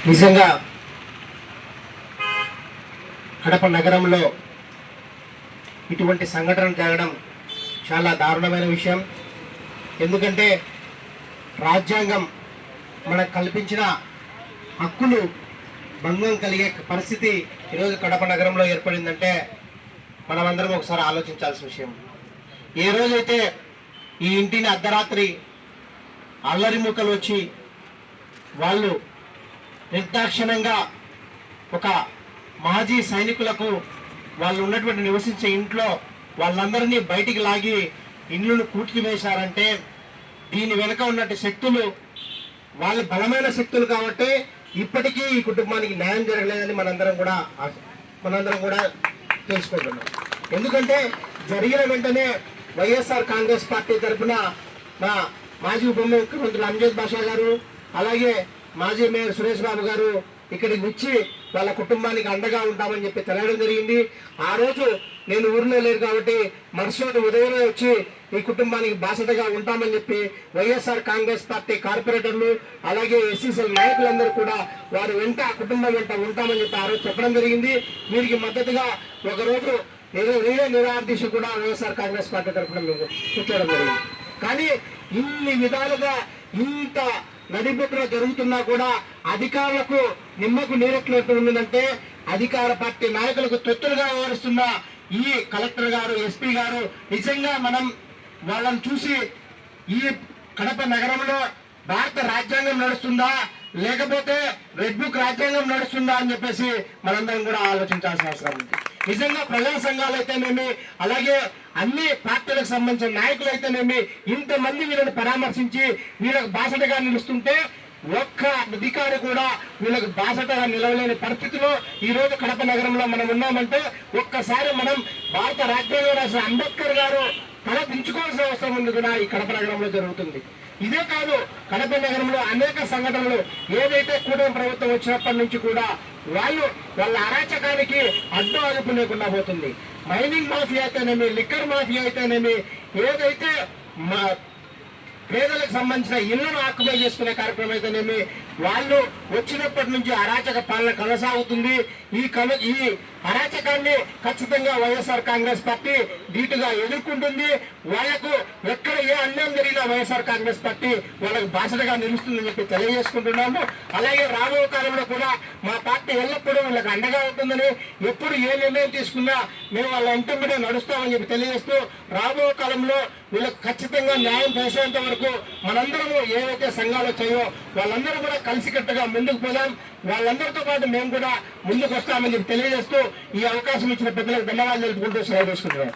నిజంగా కడప నగరంలో ఇటువంటి సంఘటన జరగడం చాలా దారుణమైన విషయం. ఎందుకంటే రాజ్యాంగం మనకు కల్పించిన హక్కులు భంగం కలిగే పరిస్థితి ఈరోజు కడప నగరంలో ఏర్పడిందంటే మనమందరం ఒకసారి ఆలోచించాల్సిన విషయం. ఏ రోజైతే ఈ ఇంటిని అర్ధరాత్రి అల్లరి మూకలు వచ్చి వాళ్ళు నిర్దాక్షిణ్యంగా ఒక మాజీ సైనికులకు వాళ్ళు ఉన్నటువంటి నివసించే ఇంట్లో వాళ్ళందరినీ బయటికి లాగి ఇళ్ళను కూటికి వేశారంటే దీని వెనుక ఉన్నట్టు శక్తులు వాళ్ళ బలమైన శక్తులు కాబట్టి ఇప్పటికీ ఈ కుటుంబానికి న్యాయం జరగలేదని మనందరం కూడా తెలుసుకుంటున్నాం. ఎందుకంటే జరిగిన వెంటనే వైఎస్ఆర్ కాంగ్రెస్ పార్టీ తరఫున మా మాజీ ఉప ముఖ్యమంత్రి అంజద్ బాషా గారు, అలాగే మాజీ మేయర్ సురేష్ బాబు గారు ఇక్కడికి వచ్చి వాళ్ళ కుటుంబానికి అండగా ఉంటామని చెప్పి తెలియడం జరిగింది. ఆ రోజు నేను ఊరిలో లేరు కాబట్టి మరుసటి ఉదయమే వచ్చి ఈ కుటుంబానికి బాసటగా ఉంటామని చెప్పి వైఎస్ఆర్ కాంగ్రెస్ పార్టీ కార్పొరేటర్లు అలాగే ఎస్సీసీఎల్ నాయకులందరూ కూడా వారి వెంట కుటుంబం వెంట ఉంటామని చెప్పి ఆ రోజు చెప్పడం జరిగింది. వీరికి మద్దతుగా ఒకరోజు నిరాదీక్ష కూడా వైఎస్ఆర్ కాంగ్రెస్ పార్టీ తరఫున మేము కూర్చోవడం జరిగింది. కానీ ఇన్ని విధాలుగా ఇంత నడిబొట్టులో జరుగుతున్నా కూడా అధికారులకు నిమ్మకు నీరెట్లట్టు ఉందంటే అధికార పార్టీ నాయకులకు తొత్తులుగా వ్యవహరిస్తున్న ఈ కలెక్టర్ గారు, ఎస్పీ గారు నిజంగా మనం వాళ్ళని చూసి ఈ కడప నగరంలో భారత రాజ్యాంగం నడుస్తుందా లేకపోతే రెడ్ బుక్ రాజ్యాంగం నడుస్తుందా అని చెప్పేసి మనందరం కూడా ఆలోచించాల్సిన అవసరం ఉంది. నిజంగా ప్రజా సంఘాలు అయితేనేమి అలాగే అన్ని పార్టీలకు సంబంధించిన నాయకులు అయితేనేమి ఇంతమంది వీళ్ళని పరామర్శించి వీళ్ళకి బాసటగా నిలుస్తుంటే ఒక్క అధికారి కూడా వీళ్ళకి బాసటగా నిలవలేని పరిస్థితిలో ఈ రోజు కడప నగరంలో మనం ఉన్నామంటే ఒక్కసారి మనం భారత రాజ్యాంగం రాసిన అంబేద్కర్ గారు తల దించుకోవాల్సిన అవసరం ఉంది కూడా ఈ కడప నగరంలో జరుగుతుంది. ఇదే కాదు, కడప నగరంలో అనేక సంఘటనలు ఏదైతే కూటమి ప్రభుత్వం వచ్చినప్పటి నుంచి కూడా వాళ్ళ అరాచకానికి అడ్డు అదుపు లేకుండా పోతుంది. మైనింగ్ మాఫియా అయితేనేమి, లిక్కర్ మాఫియా అయితేనేమి, ఏదైతే పేదలకు సంబంధించిన ఇళ్లను ఆక్యుపై చేసుకునే కార్యక్రమం అయితేనేమి వాళ్ళు వచ్చినప్పటి నుంచి అరాచక పాలన కొనసాగుతుంది. ఈ అరాచకాన్ని ఖచ్చితంగా వైఎస్ఆర్ కాంగ్రెస్ పార్టీ ధీటుగా ఎదుర్కొంటుంది. వాళ్లకు ఎక్కడ ఏ అన్యాయం జరిగినా వైఎస్ఆర్ కాంగ్రెస్ పార్టీ వాళ్ళకు బాసటగా నిలుస్తుందని చెప్పి తెలియజేసుకుంటున్నాము. అలాగే రాబోయే కాలంలో కూడా మా పార్టీ ఎల్లప్పుడూ వీళ్ళకి అండగా ఉంటుందని, ఎప్పుడు ఏ నిర్ణయం తీసుకున్నా మేము వాళ్ళ ఇంటంబడే నడుస్తామని చెప్పి తెలియజేస్తూ రాబోయే కాలంలో వీళ్ళకి ఖచ్చితంగా న్యాయం చేసేంత వరకు మనందరము ఏవైతే సంఘాలు వచ్చాయో వాళ్ళందరూ కూడా కలిసికట్టుగా ముందుకు పోదాం. వాళ్ళందరితో పాటు మేము కూడా ముందుకు వస్తామని చెప్పి తెలియజేస్తూ ఈ అవకాశం ఇచ్చిన పెద్దలకు ధన్యవాదాలు తెలుపుకుంటూ సెలవు తీసుకుంటున్నాం.